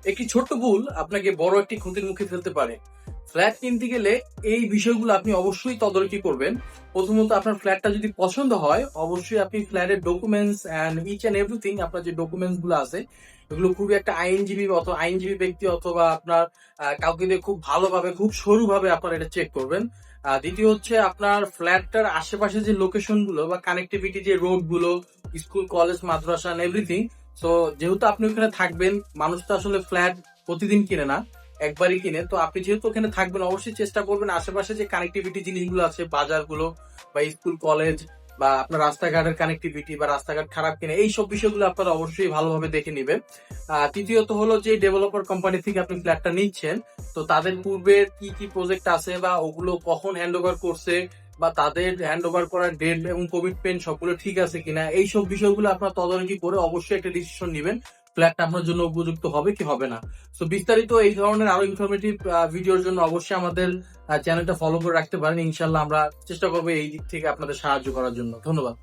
একটি ছোট্ট ভুল আপনাকে বড় একটি ক্ষতির মুখে ফেলতে পারে। ফ্ল্যাট কিনতে গেলে এই বিষয়গুলো আপনি অবশ্যই তদারকি করবেন। প্রথমত আপনার ফ্ল্যাটটা যদি পছন্দ হয়, অবশ্যই আপনি ফ্ল্যাটের documents and each and everything, আপনার যে ডকুমেন্টস গুলো আছে এগুলো খুবই একটা আইনজীবী অথবা আইনজীবী ব্যক্তি অথবা আপনার কাউকে দিয়ে খুব ভালোভাবে খুব সরুভাবে আপনারা এটা চেক করবেন। দ্বিতীয় হচ্ছে আপনার ফ্ল্যাটটার আশেপাশে যে লোকেশন গুলো বা কানেক্টিভিটি যে রোড গুলো, স্কুল কলেজ মাদ্রাসা এভরিথিং। তো যেহেতু আপনি ওখানে থাকবেন, মানুষ তো আসলে ফ্ল্যাট প্রতিদিন কিনে না, একবারই কিনে। তো আপনি যেহেতু ওখানে থাকবেন, অবশ্যই চেষ্টা করবেন আশেপাশে যে কানেক্টিভিটি জিনিসগুলো আছে, বাজারগুলো বা স্কুল কলেজ বা আপনার রাস্তাঘাটের কানেক্টিভিটি বা রাস্তাঘাট খারাপ কিনা, এইসব বিষয়গুলো আপনারা অবশ্যই ভালোভাবে দেখে নেবেন। তৃতীয়ত হলো যে ডেভেলপার কোম্পানি থেকে আপনি ফ্ল্যাটটা নিচ্ছেন, তো তাদের পূর্বের কি কি প্রজেক্ট আছে বা ওগুলো কখন হ্যান্ড ওভার করছে বা তাদের হ্যান্ড ওভার করার ডেট এবং কমিটমেন্ট সবগুলো ঠিক আছে কিনা, এইসব বিষয়গুলো আপনার তদারকি করে অবশ্যই একটা ডিসিশন নেবেন ফ্ল্যাটটা আপনার জন্য উপযুক্ত হবে কি হবে না। তো বিস্তারিত এই ধরনের আরো ইনফরমেটিভ ভিডিওর জন্য অবশ্যই আমাদের চ্যানেলটা ফলো করে রাখতে পারেন। ইনশাল্লাহ আমরা চেষ্টা করবো এই দিক থেকে আপনাদের সাহায্য করার জন্য। ধন্যবাদ।